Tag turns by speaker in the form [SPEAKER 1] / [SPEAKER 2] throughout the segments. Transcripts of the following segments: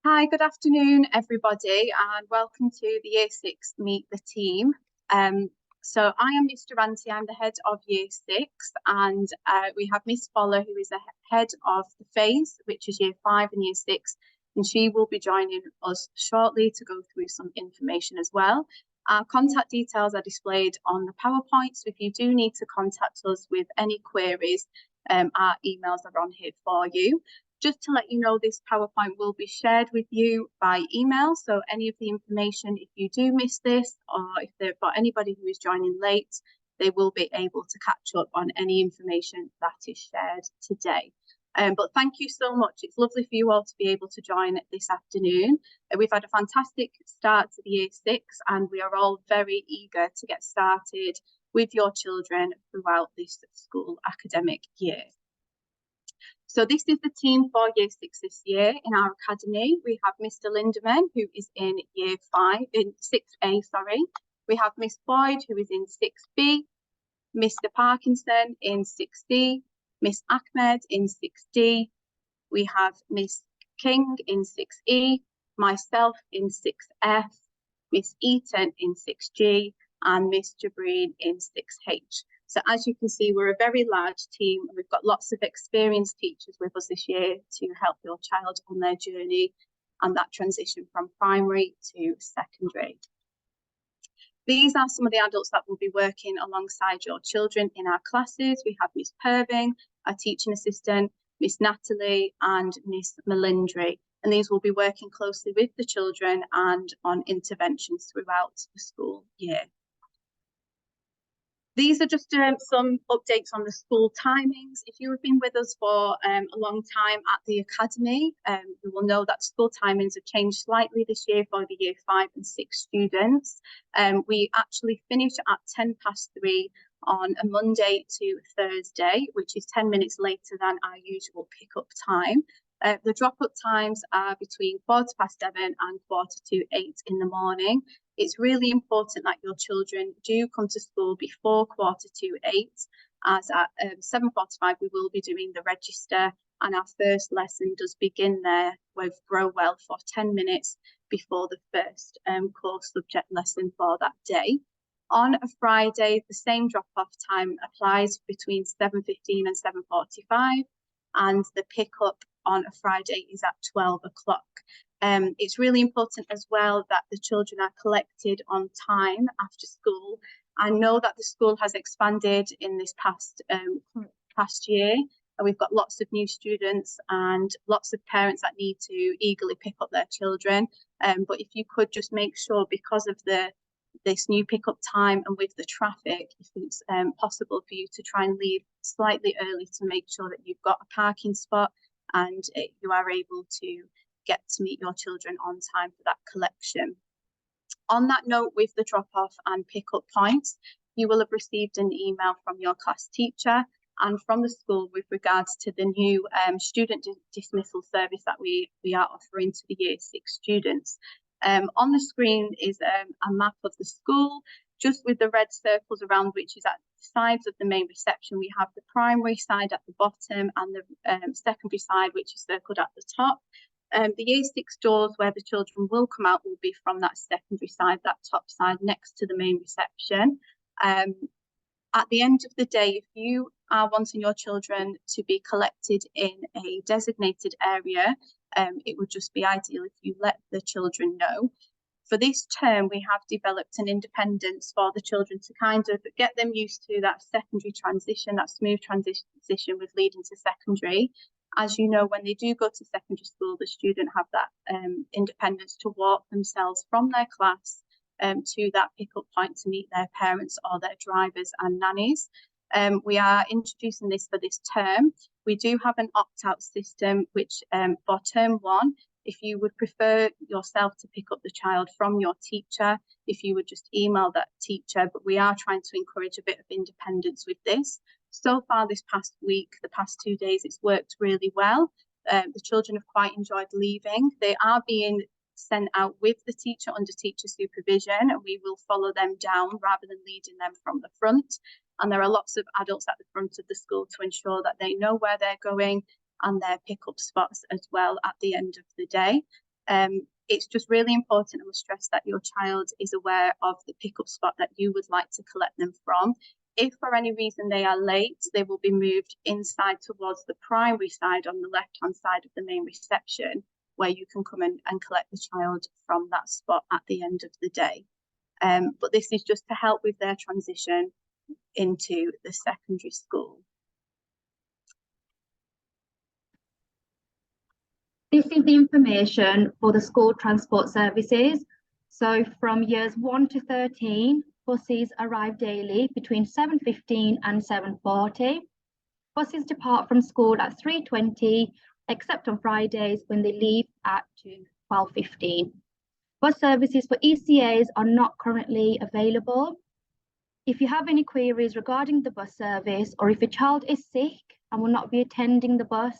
[SPEAKER 1] Hi, good afternoon, everybody, and welcome to the Year 6 Meet the Team. So I am Miss Durante, I'm the head of Year 6, and we have Miss Fowler, who is the head of the phase, which is Year 5 and Year 6, and she will be joining us shortly to go through some information as well. Our contact details are displayed on the PowerPoint, so if you do need to contact us with any queries, our emails are on here for you. Just to let you know, this PowerPoint will be shared with you by email. So any of the information, if you do miss this, or if they've got anybody who is joining late, they will be able to catch up on any information that is shared today. But thank you so much. It's lovely for you all to be able to join this afternoon. We've had a fantastic start to the Year 6, and we are all very eager to get started with your children throughout this school academic year. So this is the team for Year 6 this year. In our academy, we have Mr. Lindemann, who is in Year 5, in 6A, sorry. We have Miss Boyd, who is in 6B, Mr. Parkinson in 6D, Miss Ahmed in 6D. We have Miss King in 6E, myself in 6F, Miss Eaton in 6G, and Miss Jabreen in 6H. So as you can see, we're a very large team, and we've got lots of experienced teachers with us this year to help your child on their journey and that transition from primary to secondary. These are some of the adults that will be working alongside your children in our classes. We have Miss Purving, our teaching assistant, Miss Natalie, and Miss Melindry. And these will be working closely with the children and on interventions throughout the school year. These are just some updates on the school timings. If you have been with us for a long time at the academy, you will know that school timings have changed slightly this year for the Year 5 and 6 students. We actually finish at 3:10 on a Monday to Thursday, which is 10 minutes later than our usual pick-up time. The drop-up times are between 7:15 and 7:45 in the morning. It's really important that your children do come to school before 7:45, as at 7:45 we will be doing the register, and our first lesson does begin there with Grow Well for 10 minutes before the first core subject lesson for that day. On a Friday, the same drop-off time applies between 7:15 and 7:45, and the pick-up on a Friday is at 12 o'clock. It's really important as well that the children are collected on time after school. I know that the school has expanded in this past year, and we've got lots of new students and lots of parents that need to eagerly pick up their children. But if you could just make sure, because of this new pickup time and with the traffic, if it's possible for you to try and leave slightly early to make sure that you've got a parking spot and you are able to get to meet your children on time for that collection. On that note, with the drop-off and pick-up points, you will have received an email from your class teacher and from the school with regards to the new student dismissal service that we are offering to the Year 6 students. On the screen is a map of the school, just with the red circles around, which is at the sides of the main reception. We have the primary side at the bottom and the secondary side, which is circled at the top. The Year 6 doors where the children will come out will be from that secondary side, that top side next to the main reception. At the end of the day, if you are wanting your children to be collected in a designated area, it would just be ideal if you let the children know. For this term, we have developed an independence for the children to kind of get them used to that secondary transition, that smooth transition with leading to secondary. As you know, when they do go to secondary school, the student have that independence to walk themselves from their class to that pick-up point to meet their parents or their drivers and nannies. We are introducing this for this term. We do have an opt-out system, which for term 1, if you would prefer yourself to pick up the child from your teacher, if you would just email that teacher, but we are trying to encourage a bit of independence with this. So far this past week, the past 2 days, it's worked really well. The children have quite enjoyed leaving. They are being sent out with the teacher under teacher supervision, and we will follow them down rather than leading them from the front. And there are lots of adults at the front of the school to ensure that they know where they're going and their pickup spots as well at the end of the day. It's just really important, and we stress that your child is aware of the pickup spot that you would like to collect them from. If for any reason they are late, they will be moved inside towards the primary side on the left-hand side of the main reception, where you can come in and collect the child from that spot at the end of the day. But this is just to help with their transition into the secondary school.
[SPEAKER 2] This is the information for the school transport services. So from years 1 to 13, buses arrive daily between 7:15 and 7:40. Buses depart from school at 3:20, except on Fridays when they leave at 12:15. Bus services for ECAs are not currently available. If you have any queries regarding the bus service, or if a child is sick and will not be attending the bus,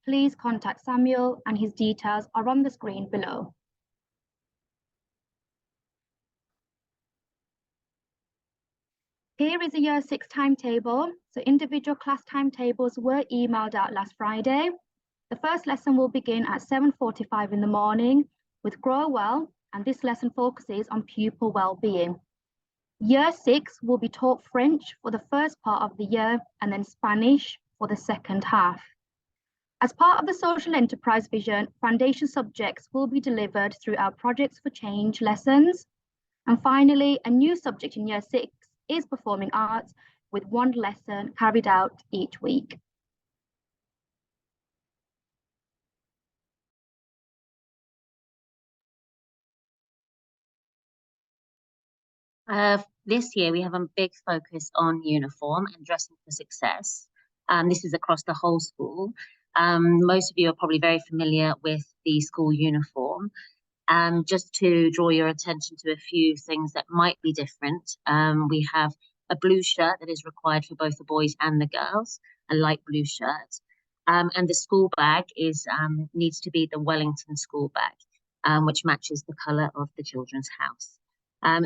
[SPEAKER 2] please contact Samuel, and his details are on the screen below. Here is a year 6 timetable. So individual class timetables were emailed out last Friday. The first lesson will begin at 7:45 in the morning with Grow Well, and this lesson focuses on pupil well-being. Year 6 will be taught French for the first part of the year and then Spanish for the second half. As part of the social enterprise vision, foundation subjects will be delivered through our Projects for Change lessons. And finally, a new subject in year 6 is performing arts, with 1 lesson carried out each week.
[SPEAKER 3] This year we have a big focus on uniform and dressing for success. This is across the whole school. Most of you are probably very familiar with the school uniform. Just to draw your attention to a few things that might be different, we have a blue shirt that is required for both the boys and the girls, a light blue shirt. And the school bag needs to be the Wellington school bag, which matches the colour of the children's house.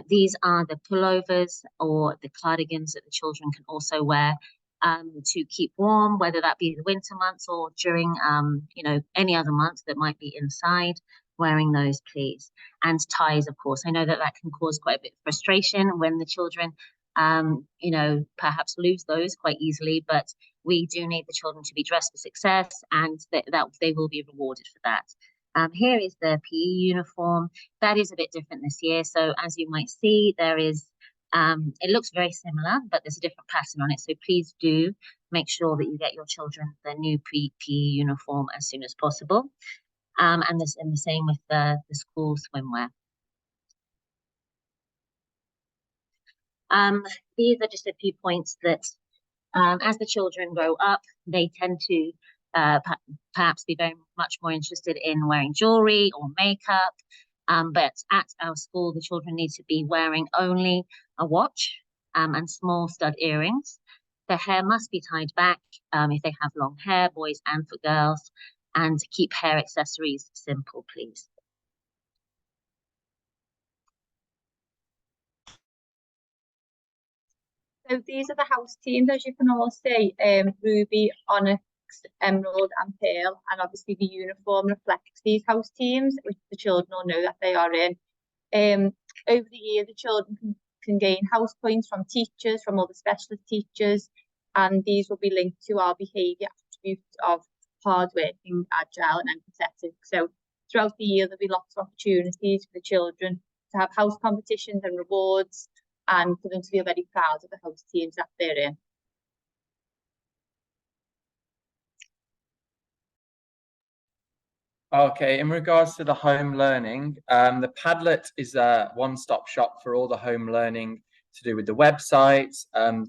[SPEAKER 3] These are the pullovers or the cardigans that the children can also wear to keep warm, whether that be the winter months or during, any other months that might be inside, wearing those, please. And ties, of course. I know that that can cause quite a bit of frustration when the children, perhaps lose those quite easily, but we do need the children to be dressed for success, and that they will be rewarded for that. Here is the PE uniform. That is a bit different this year. So as you might see, there is it looks very similar, but there's a different pattern on it. So please do make sure that you get your children the new PE uniform as soon as possible. And the same with the school swimwear. These are just a few points that as the children grow up, they tend to perhaps be very much more interested in wearing jewelry or makeup. But at our school, the children need to be wearing only a watch and small stud earrings. Their hair must be tied back if they have long hair, boys and for girls, and keep hair accessories simple, please.
[SPEAKER 4] So these are the house teams, as you can all see, Ruby, Onyx, Emerald and Pearl, and obviously the uniform reflects these house teams, which the children will know that they are in. Over the year, the children can gain house points from teachers, from other specialist teachers, and these will be linked to our behaviour attributes of hardworking, agile and empathetic. So throughout the year, there'll be lots of opportunities for the children to have house competitions and rewards, and for them to feel very proud of the house teams that they're in.
[SPEAKER 5] Okay, in regards to the home learning, the Padlet is a one-stop shop for all the home learning to do with the website.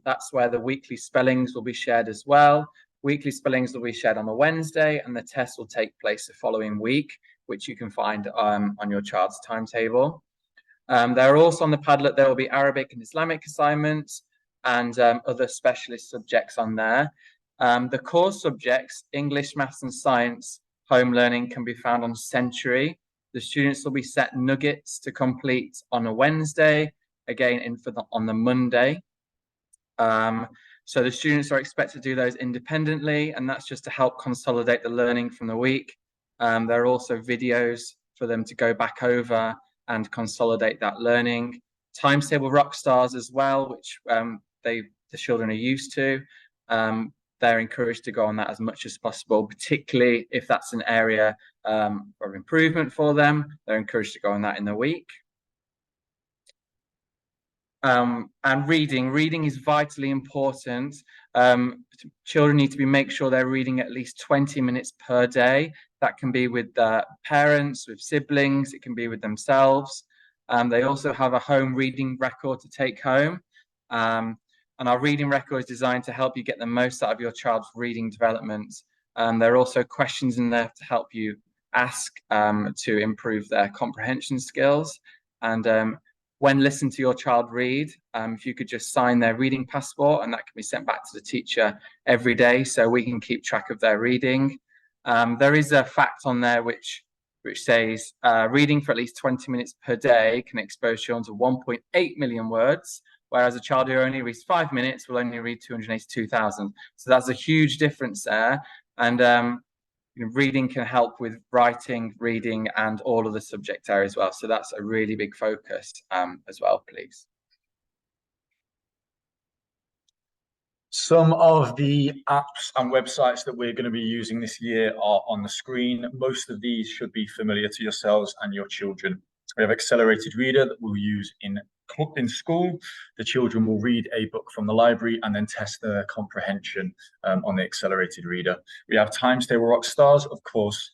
[SPEAKER 5] That's where the weekly spellings will be shared as well. Weekly spellings will be shared on a Wednesday, and the test will take place the following week, which you can find on your child's timetable. There are also on the Padlet, there will be Arabic and Islamic assignments and other specialist subjects on there. The core subjects, English, Maths and Science, home learning, can be found on Century. The students will be set nuggets to complete on a Wednesday, again on the Monday. So the students are expected to do those independently, and that's just to help consolidate the learning from the week. There are also videos for them to go back over and consolidate that learning. Times Table Rockstars as well, which the children are used to. They're encouraged to go on that as much as possible, particularly if that's an area of improvement for them. They're encouraged to go on that in the week. And reading is vitally important. Children need to make sure they're reading at least 20 minutes per day. That can be with parents, with siblings, it can be with themselves. They also have a home reading record to take home. And our reading record is designed to help you get the most out of your child's reading development. There are also questions in there to help you ask to improve their comprehension skills. And when listening to your child read, if you could just sign their reading passport, and that can be sent back to the teacher every day so we can keep track of their reading. There is a fact on there which says reading for at least 20 minutes per day can expose children to 1.8 million words, whereas a child who only reads 5 minutes will only read 282,000. So that's a huge difference there. And reading can help with writing, reading, and all of the subject areas as well. So that's a really big focus as well, please.
[SPEAKER 6] Some of the apps and websites that we're going to be using this year are on the screen. Most of these should be familiar to yourselves and your children. We have Accelerated Reader that we'll use in school. The children will read a book from the library and then test their comprehension on the Accelerated Reader. We have Times Table Rockstars, of course,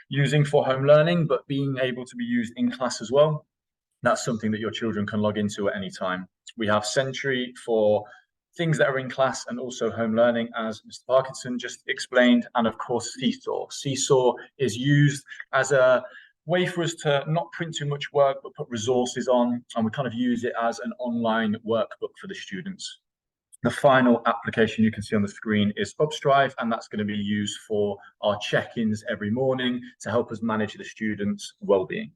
[SPEAKER 6] using for home learning, but being able to be used in class as well. That's something that your children can log into at any time. We have Sentry for things that are in class and also home learning, as Mr. Parkinson just explained, and of course Seesaw. Seesaw is used as a way for us to not print too much work, but put resources on, and we kind of use it as an online workbook for the students. The final application you can see on the screen is Upstrive, and that's going to be used for our check-ins every morning to help us manage the students' well-being.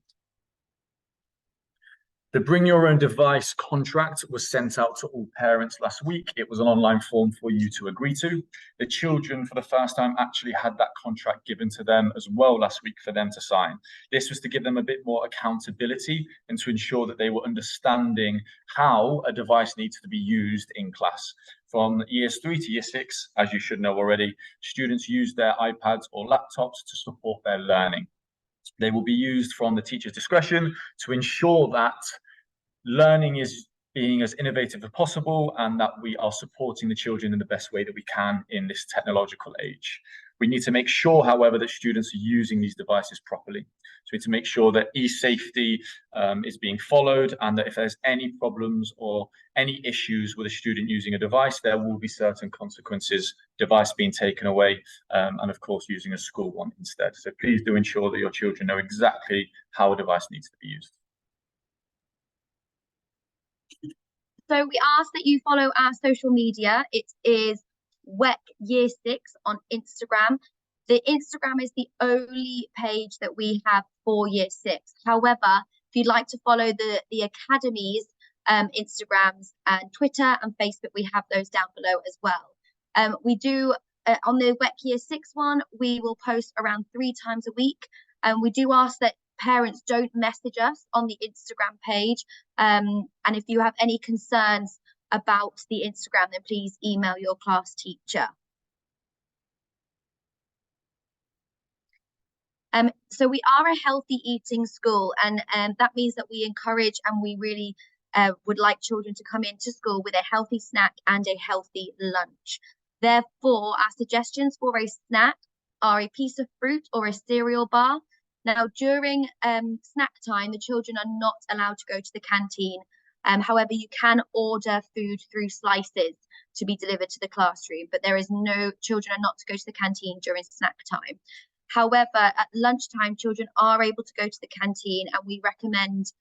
[SPEAKER 6] The Bring Your Own Device contract was sent out to all parents last week. It was an online form for you to agree to. The children, for the first time, actually had that contract given to them as well last week for them to sign. This was to give them a bit more accountability and to ensure that they were understanding how a device needs to be used in class. From years 3 to year 6, as you should know already, students use their iPads or laptops to support their learning. They will be used from the teacher's discretion to ensure that learning is being as innovative as possible and that we are supporting the children in the best way that we can in this technological age. We need to make sure, however, that students are using these devices properly. So we need to make sure that e-safety is being followed, and that if there's any problems or any issues with a student using a device, there will be certain consequences, device being taken away, and of course using a school one instead. So please do ensure that your children know exactly how a device needs to be used.
[SPEAKER 7] So we ask that you follow our social media. It is WEC Year 6 on Instagram. The Instagram is the only page that we have for Year 6. However, if you'd like to follow the Academy's Instagrams and Twitter and Facebook, we have those down below as well. We do, on the WEC Year 6 one, we will post around 3 times a week. We do ask that parents don't message us on the Instagram page. And if you have any concerns about the Instagram, then please email your class teacher. So we are a healthy eating school, and that means that we encourage and we really would like children to come into school with a healthy snack and a healthy lunch. Therefore, our suggestions for a snack are a piece of fruit or a cereal bar. Now, during snack time, the children are not allowed to go to the canteen. However, you can order food through slices to be delivered to the classroom, but children are not to go to the canteen during snack time. However, at lunchtime, children are able to go to the canteen, and we recommend,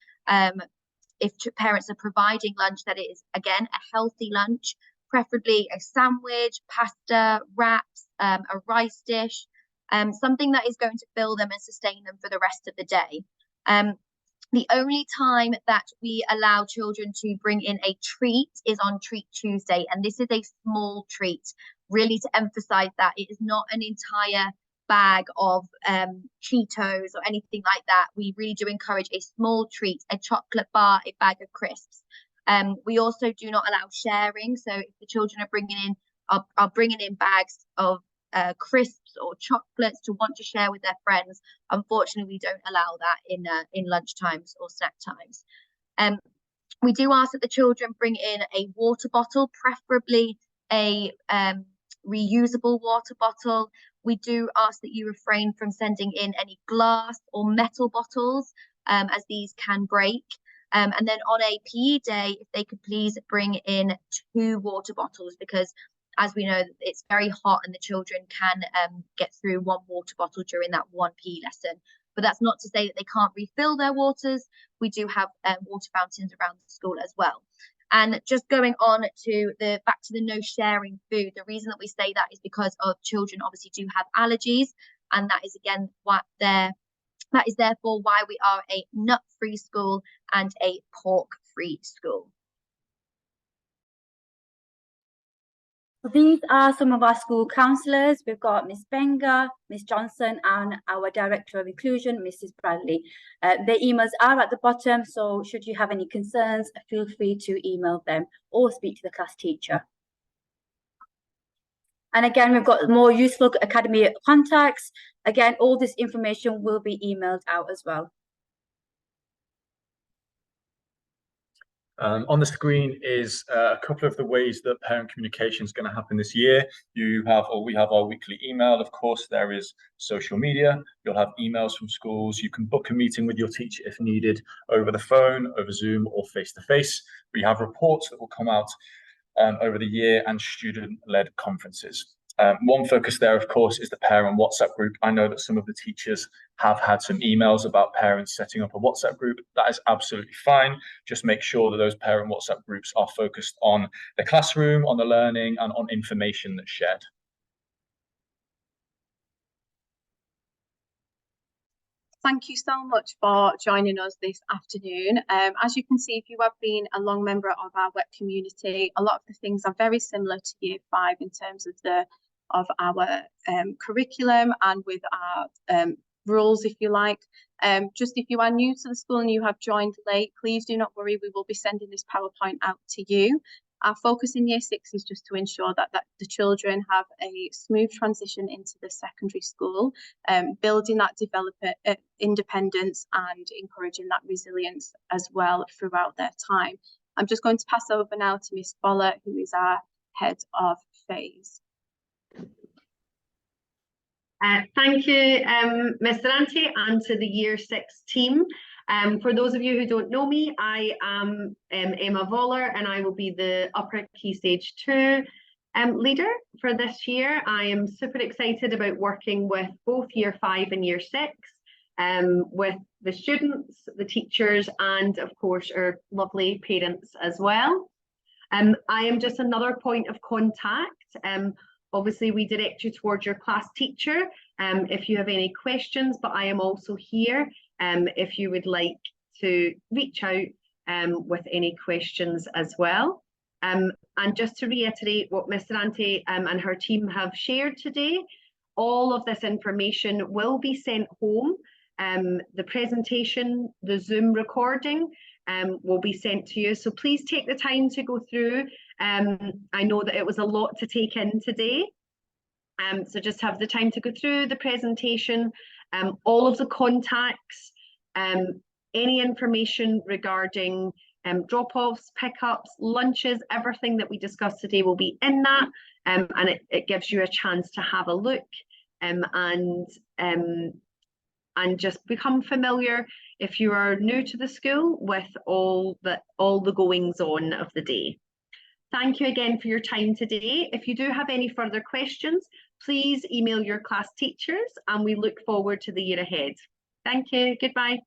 [SPEAKER 7] if parents are providing lunch, that it is, again, a healthy lunch, preferably a sandwich, pasta, wraps, a rice dish, something that is going to fill them and sustain them for the rest of the day. The only time that we allow children to bring in a treat is on Treat Tuesday, and this is a small treat, really to emphasize that it is not an entire bag of Cheetos or anything like that. We really do encourage a small treat, a chocolate bar, a bag of crisps. We also do not allow sharing. So if the children are bringing in bags of crisps or chocolates to want to share with their friends, unfortunately, we don't allow that in lunch times or snack times. We do ask that the children bring in a water bottle, preferably a reusable water bottle. We do ask that you refrain from sending in any glass or metal bottles, as these can break. And then on a PE day, if they could please bring in 2 water bottles, because as we know, it's very hot and the children can get through 1 water bottle during that 1 PE lesson. But that's not to say that they can't refill their waters. We do have water fountains around the school as well. And just going on to back to the no sharing food, the reason that we say that is because our children obviously do have allergies, and that is again that is therefore why we are a nut-free school and a pork-free school.
[SPEAKER 8] These are some of our school counsellors. We've got Miss Benga, Miss Johnson, and our Director of Inclusion, Mrs. Bradley. Their emails are at the bottom, so should you have any concerns, feel free to email them or speak to the class teacher. And again, we've got more useful academy contacts. Again, all this information will be emailed out as well.
[SPEAKER 6] On the screen is a couple of the ways that parent communication is going to happen this year. We have our weekly email. Of course, there is social media. You'll have emails from schools. You can book a meeting with your teacher if needed over the phone, over Zoom, or face-to-face. We have reports that will come out over the year and student-led conferences. One focus there, of course, is the parent WhatsApp group. I know that some of the teachers have had some emails about parents setting up a WhatsApp group. That is absolutely fine. Just make sure that those parent WhatsApp groups are focused on the classroom, on the learning, and on information that's shared.
[SPEAKER 1] Thank you so much for joining us this afternoon. As you can see, if you have been a long member of our WEP community, a lot of the things are very similar to Year 5 in terms of our curriculum and with our rules, if you like. Just if you are new to the school and you have joined late, please do not worry, we will be sending this PowerPoint out to you. Our focus in Year 6 is just to ensure that the children have a smooth transition into the secondary school, building that independence and encouraging that resilience as well throughout their time. I'm just going to pass over now to Miss Follett, who is our head of phase.
[SPEAKER 9] Thank you, Ms. Durante, and to the Year 6 team. For those of you who don't know me, I am Emma Voller, and I will be the Upper Key Stage 2 leader for this year. I am super excited about working with both Year 5 and Year 6, with the students, the teachers, and of course our lovely parents as well. I am just another point of contact. Obviously, we direct you towards your class teacher if you have any questions, but I am also here if you would like to reach out with any questions as well. And just to reiterate what Ms. Durante and her team have shared today, all of this information will be sent home. The presentation, the Zoom recording will be sent to you. So please take the time to go through. I know that it was a lot to take in today. So just have the time to go through the presentation, all of the contacts, any information regarding drop-offs, pickups, lunches, everything that we discussed today will be in that, and it gives you a chance to have a look and just become familiar, if you are new to the school, with all the goings on of the day. Thank you again for your time today. If you do have any further questions, please email your class teachers, and we look forward to the year ahead. Thank you. Goodbye.